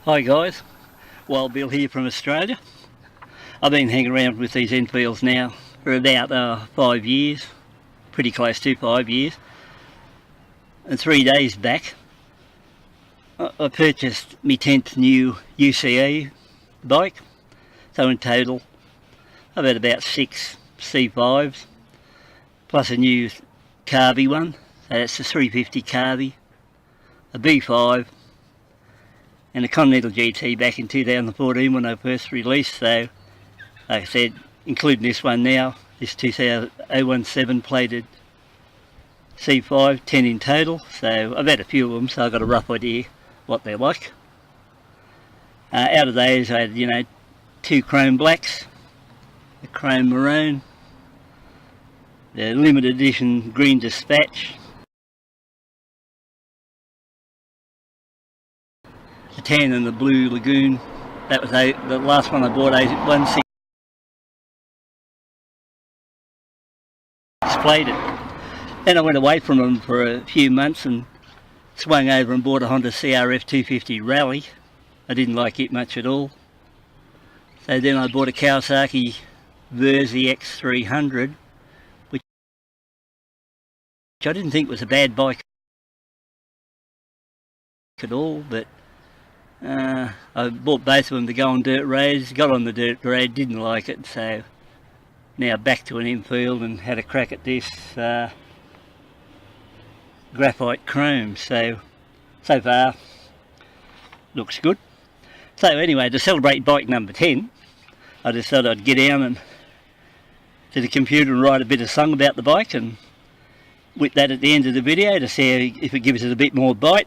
Hi guys, Wild Bill here from Australia. I've been hanging around with these Enfields now for about 5 years, pretty close to 5 years. And 3 days back I purchased my 10th new UCE bike. So in total I've had about 6 C5s plus a new carby one, so that's the 350 carby, a B5 and a Continental GT back in 2014 when they first released. So like I said, including this one now, this 2017 plated C5, 10 in total. So I've had a few of them, so I've got a rough idea what they're like. Out of those I had, 2 chrome blacks, a chrome maroon, the limited edition green dispatch, the tan and the blue lagoon. That was the last one I bought, 16 plated. Then I went away from them for a few months and swung over and bought a Honda CRF 250 Rally. I didn't like it much at all. So then I bought a Kawasaki Verzi X300, which I didn't think was a bad bike at all, but I bought both of them to go on dirt roads, got on the dirt road, didn't like it, so now back to an Enfield and had a crack at this graphite chrome. So far looks good. So anyway, to celebrate bike number 10, I decided I'd get down and to the computer and write a bit of song about the bike, and with that at the end of the video to see if it gives it a bit more bite.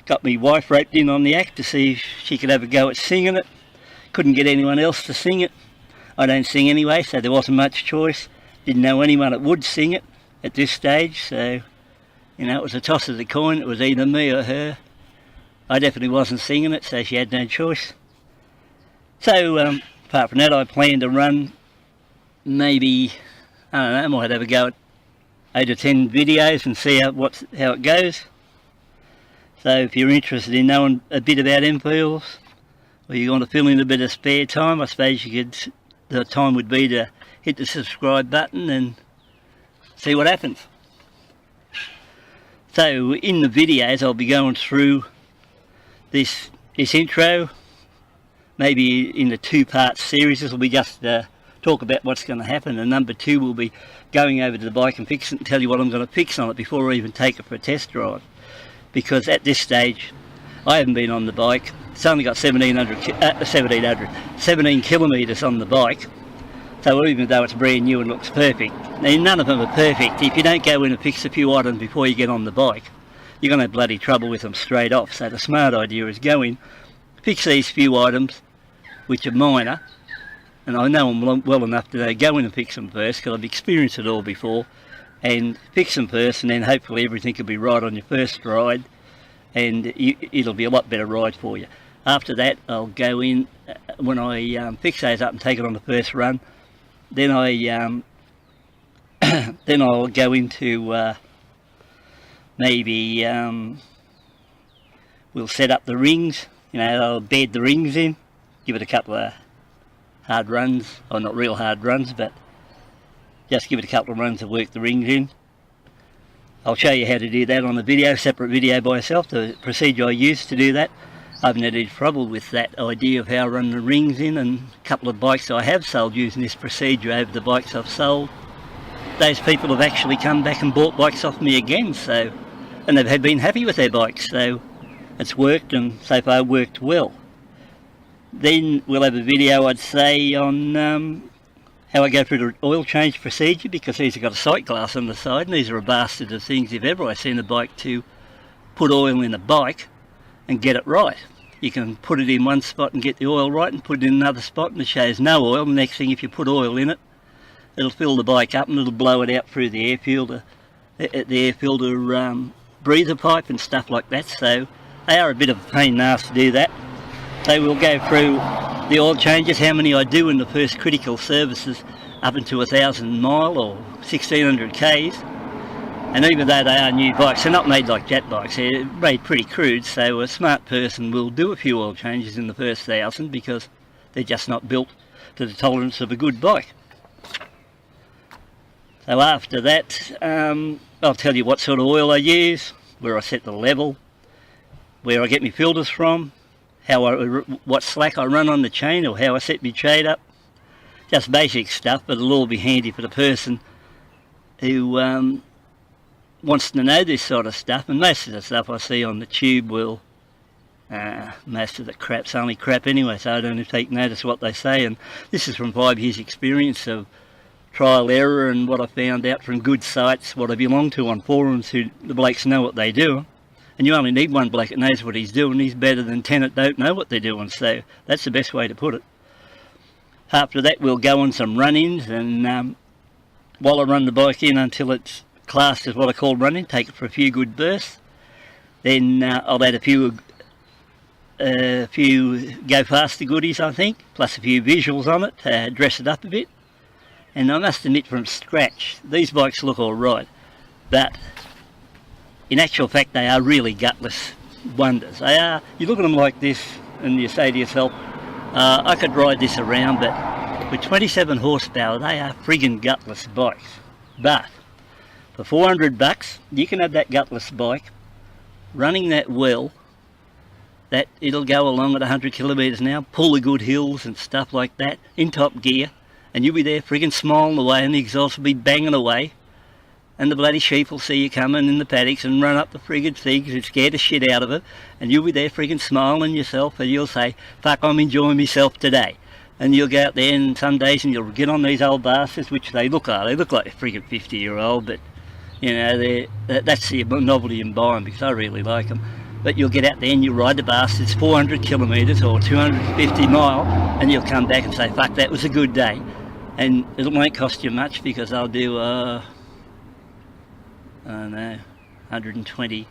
Got my wife roped in on the act to see if she could have a go at singing it. Couldn't get anyone else to sing it. I don't sing anyway, so there wasn't much choice. Didn't know anyone that would sing it at this stage, so it was a toss of the coin. It was either me or her. I definitely wasn't singing it, so she had no choice. So apart from that, I plan to run maybe, I don't know, I might have a go at 8 or 10 videos and see how it goes. So if you're interested in knowing a bit about Enfields, or you want to fill in a bit of spare time, I suppose the time would be to hit the subscribe button and see what happens. So in the videos I'll be going through this intro, maybe in the 2-part series. This will be just talk about what's going to happen, and number 2 will be going over to the bike and fix it and tell you what I'm going to fix on it before I even take it for a test drive. Because at this stage I haven't been on the bike. It's only got 17 kilometres on the bike, so even though it's brand new and looks perfect, now none of them are perfect. If you don't go in and fix a few items before you get on the bike, you're going to have bloody trouble with them straight off. So the smart idea is go in, fix these few items which are minor, and I know them well enough to go in and fix them first because I've experienced it all before, and fix them first, and then hopefully everything will be right on your first ride, and it'll be a lot better ride for you. After that I'll go in, when I fix those up and take it on the first run, then then I'll go into maybe we'll set up the rings. I'll bed the rings in, give it a couple of hard runs, or not real hard runs, but just give it a couple of runs to work the rings in. I'll show you how to do that on a video, separate video by itself, the procedure I used to do that. I haven't had any trouble with that idea of how I run the rings in, and a couple of bikes I have sold using this procedure over the bikes I've sold, those people have actually come back and bought bikes off me again, and they've been happy with their bikes, so it's worked, and so far worked well. Then we'll have a video, I'd say, on how I go through the oil change procedure, because these have got a sight glass on the side, and these are a bastard of things if ever I seen a bike to put oil in a bike and get it right. You can put it in one spot and get the oil right, and put it in another spot and it shows no oil. The next thing, if you put oil in it, it'll fill the bike up and it'll blow it out through the air filter breather pipe and stuff like that. So they are a bit of a pain in the ass to do that. So we'll go through the oil changes, how many I do in the first critical services up into 1,000 mile or 1,600 k's, And even though they are new bikes, they're not made like jet bikes, they're made pretty crude, so a smart person will do a few oil changes in the first 1,000 because they're just not built to the tolerance of a good bike. So after that, I'll tell you what sort of oil I use, where I set the level, where I get my filters from, what slack I run on the chain or how I set my chain up. Just basic stuff, but it'll all be handy for the person who wants to know this sort of stuff. And most of the stuff I see on the tube will, most of the crap's only crap anyway, so I don't even take notice of what they say. And this is from 5 years experience of trial error and what I found out from good sites, what I belong to on forums who the blokes know what they do. And you only need one bloke that knows what he's doing. He's better than 10 that don't know what they're doing, so that's the best way to put it. After that we'll go on some run-ins, and while I run the bike in until it's classed as what I call running, take it for a few good bursts. Then I'll add a few go faster goodies, I think, plus a few visuals on it to dress it up a bit. And I must admit, from scratch, these bikes look alright, but in actual fact they are really gutless wonders. They are. You look at them like this and you say to yourself, I could ride this around, but with 27 horsepower they are friggin' gutless bikes. But for 400 bucks you can have that gutless bike running that well, that it'll go along at 100 kilometres an hour, pull the good hills and stuff like that in top gear, and you'll be there friggin' smiling away, and the exhaust will be banging away, and the bloody sheep will see you coming in the paddocks and run up the friggin' thing because you're scared the shit out of it, and you'll be there friggin' smiling yourself, and you'll say, fuck, I'm enjoying myself today. And you'll go out there and some days and you'll get on these old bastards, which they look like a friggin' 50-year-old, but you know, that's the novelty in buying, because I really like them. But you'll get out there and you'll ride the bastards 400 kilometres or 250 mile, and you'll come back and say, fuck, that was a good day. And it won't cost you much, because I'll do I don't know, 120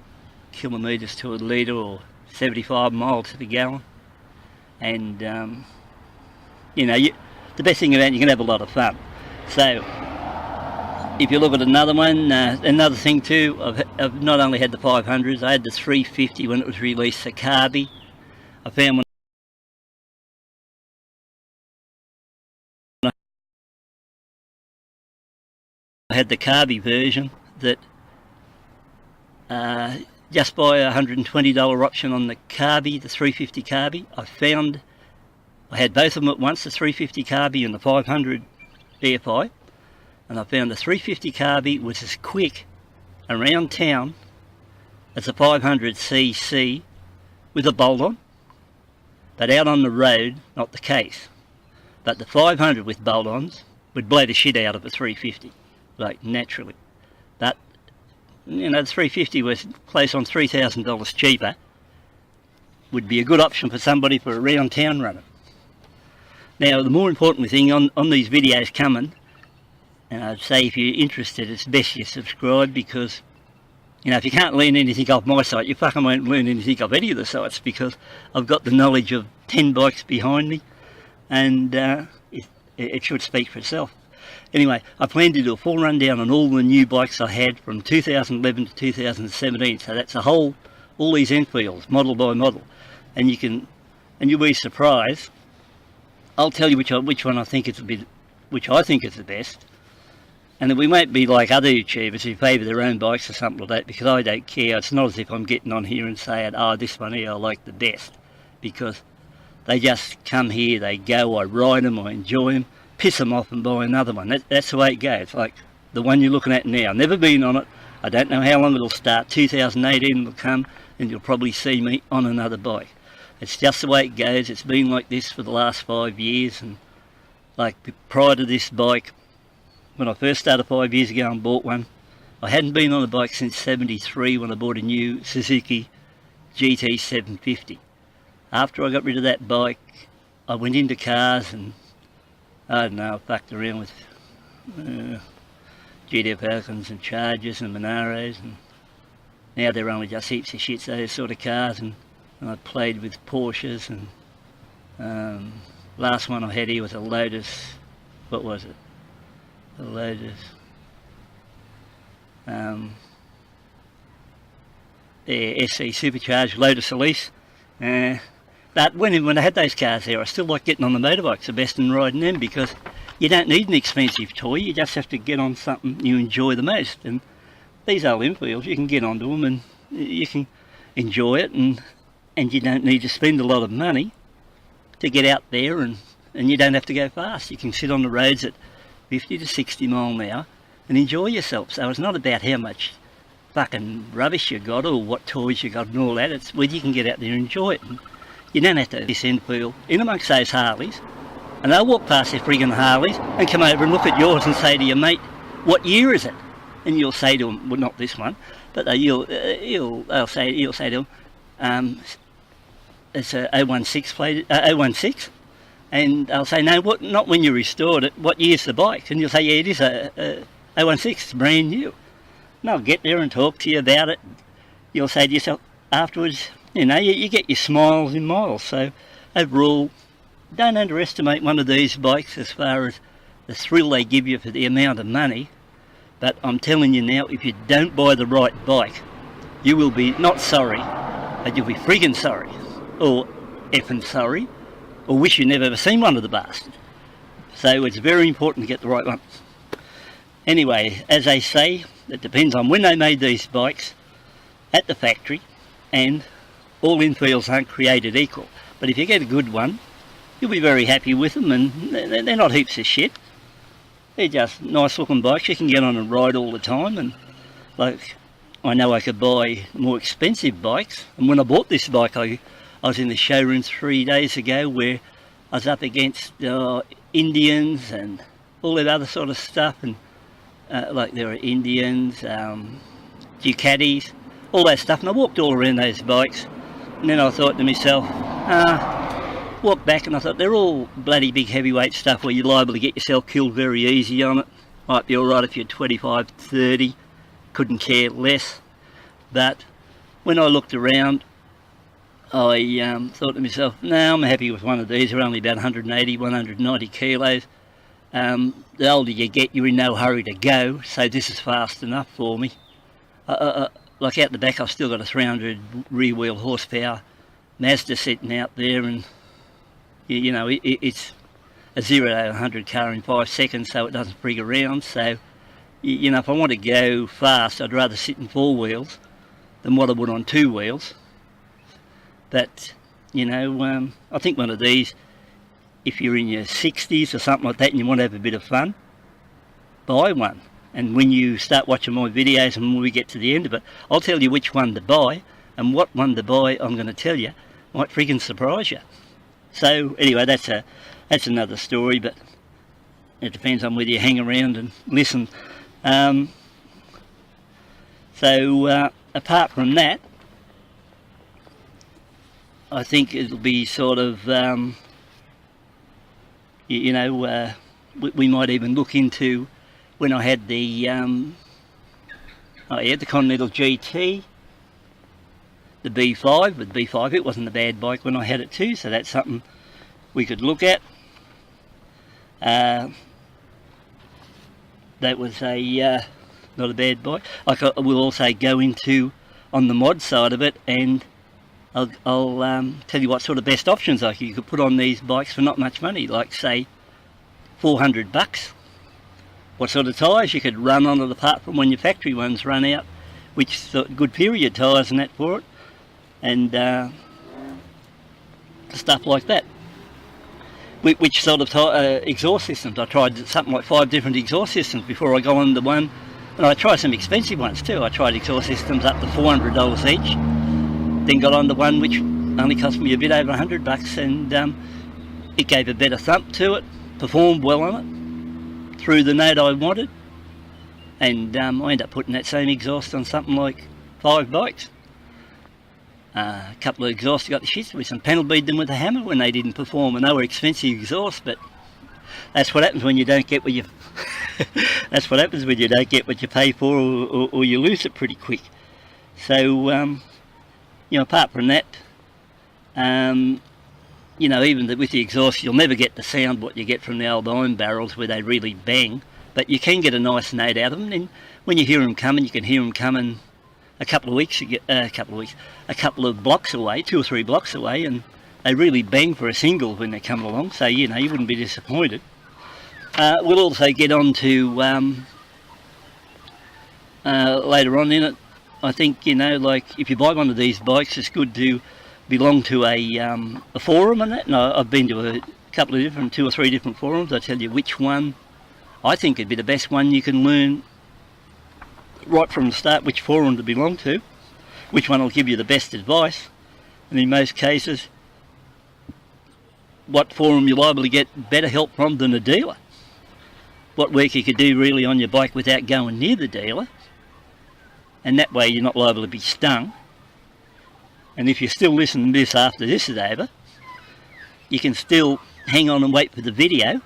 kilometres to a litre or 75 miles to the gallon. And you know, the best thing about it, you can have a lot of fun. So if you look at another one, another thing too, I've not only had the 500s, I had the 350 when it was released, the Carby. I found when I had the Carby version that just by a $120 option on the Carby, the 350 Carby, I had both of them at once, the 350 Carby and the 500 AFI, and I found the 350 Carby was as quick around town as a 500cc with a bolt-on, but out on the road, not the case. But the 500 with bolt-ons would blow the shit out of a 350, like naturally. But you know, the 350 was close on $3,000 cheaper, would be a good option for somebody for a round town runner. Now the more important thing on these videos coming, and I'd say if you're interested, it's best you subscribe, because you know, if you can't learn anything off my site, you fucking won't learn anything off any of the sites, because I've got the knowledge of 10 bikes behind me, and it should speak for itself. Anyway, I plan to do a full rundown on all the new bikes I had from 2011 to 2017, so that's all these Enfields, model by model, and you'll be surprised. I'll tell you which one I think is the best, and then we won't be like other YouTubers who favour their own bikes or something like that, because I don't care. It's not as if I'm getting on here and saying, oh, this one here I like the best, because they just come here, they go, I ride them, I enjoy them, piss them off and buy another one. That's the way it goes. Like the one you're looking at now, never been on it, I don't know how long it'll start. 2018 will come and you'll probably see me on another bike. It's just the way it goes. It's been like this for the last 5 years, and like prior to this bike, when I first started 5 years ago and bought one, I hadn't been on a bike since '73 when I bought a new Suzuki GT 750. After I got rid of that bike, I went into cars and I don't know, I fucked around with GT Falcons and Chargers and Monaros, and now they're only just heaps of shit, those sort of cars, and I played with Porsches, and last one I had here was a Lotus, what was it? A Lotus, SC Supercharged Lotus Elise. But when I had those cars there, I still like getting on the motorbikes the best and riding them, because you don't need an expensive toy, you just have to get on something you enjoy the most. And these old Enfields, you can get onto them and you can enjoy it, and you don't need to spend a lot of money to get out there, and you don't have to go fast. You can sit on the roads at 50 to 60 mile an hour and enjoy yourself. So it's not about how much fucking rubbish you got or what toys you got and all that. It's whether you can get out there and enjoy it. And you don't have to this Enfield in amongst those Harleys, and they'll walk past their friggin' Harleys and come over and look at yours and say to you, mate, what year is it? And you'll say to them, well, not this one, but you'll say to them, it's a 016 plate, 016, and I'll say, no, what? Not when you restored it. What year's the bike? And you'll say, yeah, it is a 016. It's brand new. And I'll get there and talk to you about it. You'll say to yourself afterwards, you know, you get your smiles in miles. So overall, don't underestimate one of these bikes as far as the thrill they give you for the amount of money. But I'm telling you now, if you don't buy the right bike, you will be not sorry, but you'll be friggin' sorry, or effing sorry, or wish you never ever seen one of the bastards. So it's very important to get the right one. Anyway, as they say, it depends on when they made these bikes at the factory, and all Enfields aren't created equal. But if you get a good one, you'll be very happy with them, and they're not heaps of shit. They're just nice looking bikes you can get on and ride all the time. And like, I know I could buy more expensive bikes, and when I bought this bike I was in the showroom 3 days ago where I was up against Indians and all that other sort of stuff, and like there are Indians, Ducatis, all that stuff, and I walked all around those bikes, and then I thought to myself, walked back and I thought, they're all bloody big heavyweight stuff where you're liable to get yourself killed very easy on it. Might be alright if you're 25, 30, couldn't care less. But when I looked around, I thought to myself, no, I'm happy with one of these. They're only about 180, 190 kilos. The older you get, you're in no hurry to go, so this is fast enough for me. Like out the back, I've still got a 300 rear wheel horsepower Mazda sitting out there, and you know, it's a 0 to 100 car in 5 seconds, so it doesn't frig around. So, you know, if I want to go fast, I'd rather sit in 4 wheels than what I would on 2 wheels. But, you know, I think one of these, if you're in your 60s or something like that and you want to have a bit of fun, buy one. And when you start watching my videos and when we get to the end of it, I'll tell you which one to buy, and what one to buy, I'm going to tell you, might friggin' surprise you. So anyway, that's another story, but it depends on whether you hang around and listen. Apart from that, I think it'll be sort of, we might even look into when I had the Continental GT, the B5. With B5, it wasn't a bad bike when I had it too, so that's something we could look at. That was not a bad bike. We'll also go into on the mod side of it, and I'll tell you what sort of best options you could put on these bikes for not much money, like say $400. What sort of tyres you could run on it apart from when your factory ones run out, which sort of good period tyres and that for it, and stuff like that. Which sort of exhaust systems. I tried something like 5 different exhaust systems before I got on the one, and I tried some expensive ones too. I tried exhaust systems up to $400 each, then got on the one which only cost me a bit over $100, and it gave a better thump to it, performed well on it, through the note I wanted, and I ended up putting that same exhaust on something like 5 bikes. A couple of exhausts got the shits with some panel beat them with a hammer when they didn't perform, and they were expensive exhausts, but that's what happens when you don't get what you that's what happens when you don't get what you pay for, or you lose it pretty quick. So apart from that, even with the exhaust, you'll never get the sound what you get from the old iron barrels where they really bang, but you can get a nice note out of them. And when you hear them coming, you can hear them coming a couple of blocks away, 2 or 3 blocks away, and they really bang for a single when they're coming along. So you wouldn't be disappointed. We'll also get on to later on in it. I think like if you buy one of these bikes, it's good to belong to a forum and that. And I've been to a couple of different, 2 or 3 different forums. I tell you which one I think would be the best one. You can learn right from the start which forum to belong to, which one will give you the best advice, and in most cases what forum you're liable to get better help from than a dealer. What work you could do really on your bike without going near the dealer, and that way you're not liable to be stung. And if you're still listening to this after this is over, you can still hang on and wait for the video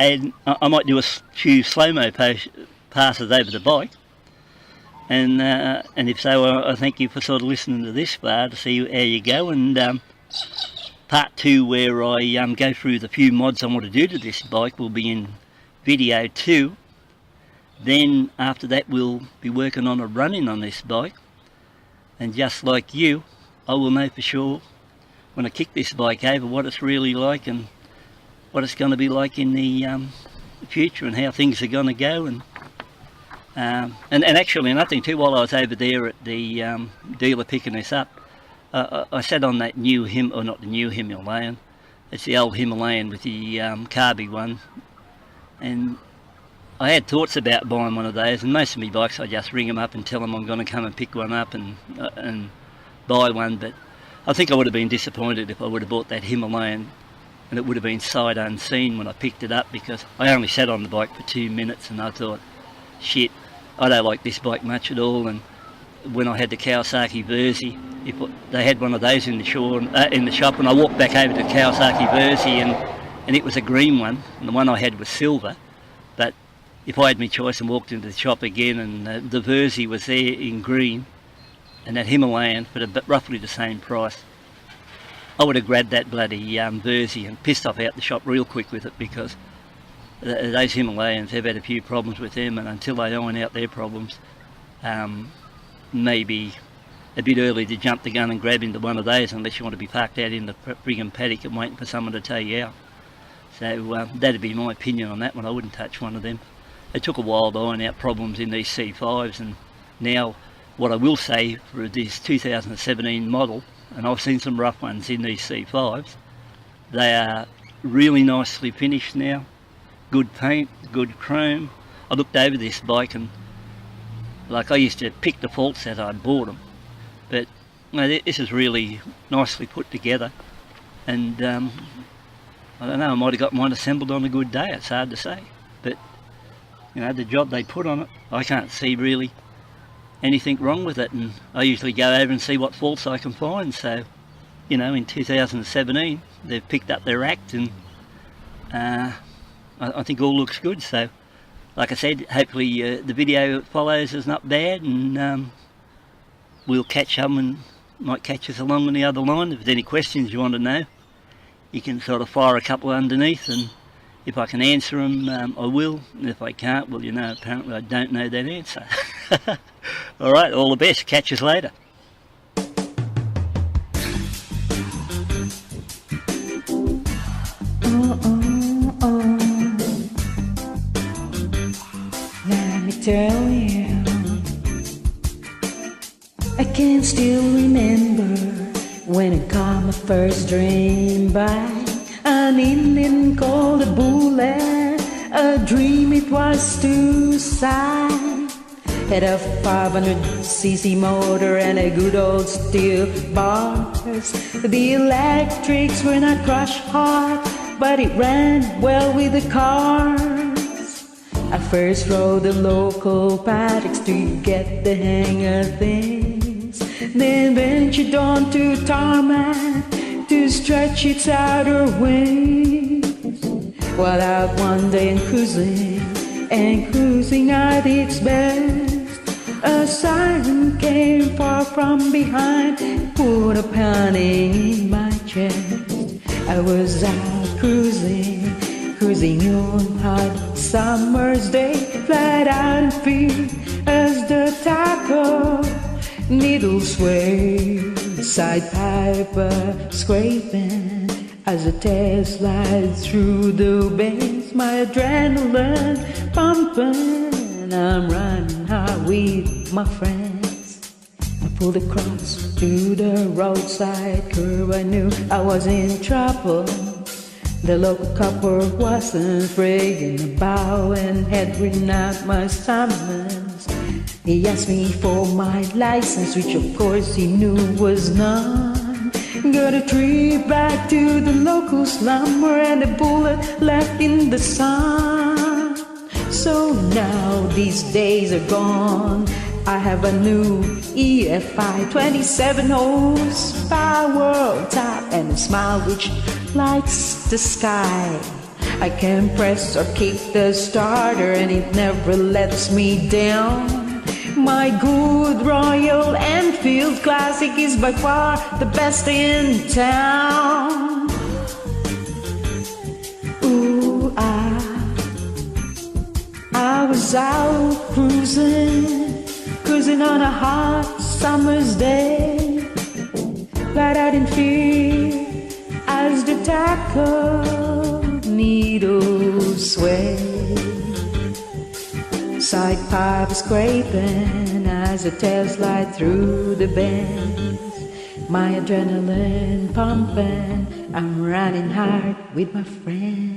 and I might do a few slow-mo passes over the bike, and if so, I thank you for sort of listening to this far to see how you go. And part 2, where I go through the few mods I want to do to this bike, will be in video 2. Then after that we'll be working on a run-in on this bike, and just like you, I will know for sure when I kick this bike over what it's really like and what it's going to be like in the future, and how things are going to go. And actually another thing too, while I was over there at the dealer picking this up, I sat on that new not the new Himalayan, it's the old Himalayan with the carby one, and I had thoughts about buying one of those. And most of my bikes I just ring them up and tell them I'm going to come and pick one up and buy one. But I think I would have been disappointed if I would have bought that Himalayan and it would have been sight unseen when I picked it up, because I only sat on the bike for 2 minutes and I thought, shit, I don't like this bike much at all. And when I had the Kawasaki Verzi, they had one of those in the shop, and I walked back over to Kawasaki Verzi and it was a green one, and the one I had was silver. But if I had my choice and walked into the shop again and the Verzi was there in green and that Himalayan for roughly the same price, I would have grabbed that bloody Verzi and pissed off out the shop real quick with it, because those Himalayans have had a few problems with them, and until they iron out their problems, maybe a bit early to jump the gun and grab into one of those, unless you want to be parked out in the friggin' paddock and waiting for someone to tow you out. So that'd be my opinion on that one. I wouldn't touch one of them. It took a while to iron out problems in these C5s, and now what I will say for this 2017 model, and I've seen some rough ones in these C5s, they are really nicely finished now. Good paint, good chrome. I looked over this bike and like I used to pick the faults as I bought them, but this is really nicely put together. And I don't know, I might have got mine assembled on a good day, it's hard to say, but the job they put on it, I can't see really anything wrong with it. And I usually go over and see what faults I can find. So in 2017 they've picked up their act, and I think all looks good. So like I said, hopefully the video follows is not bad, and we'll catch up and might catch us along on the other line. If there's any questions you want to know, you can sort of fire a couple underneath, and if I can answer them, I will. And if I can't, well, apparently I don't know that answer. Alright, all the best. Catch us later. Let me tell you, I can still remember when I caught my first dream bike. An Indian called a bullet, a dream it was to sight. Had a 500cc motor and a good old steel bars. The electrics were not crush hard, but it ran well with the cars. I first rode the local paddocks to get the hang of things, then ventured on to tarmac to stretch its outer wings. While out one day and cruising at its best, a siren came far from behind, put a pounding in my chest. I was out cruising cruising on hot summer's day, flat out in field as the taco needles sway, side piper scraping as the tail slides through the bends. My adrenaline pumping, I'm running hard with my friends. I pulled across to the roadside curve. I knew I was in trouble. The local couple wasn't friggin' about and had written out my summons. He asked me for my license, which of course he knew was none. Got a trip back to the local slumber and a bullet left in the sun. So now these days are gone, I have a new EFI 27 horsepower top and a smile which lights the sky. I can press or kick the starter and it never lets me down. My good Royal Enfield Classic is by far the best in town. Ooh, I was out cruising on a hot summer's day, flat out in Enfield as the tackle needles sway, side pipe scraping as the tail slide through the bends. My adrenaline pumping, I'm running hard with my friends.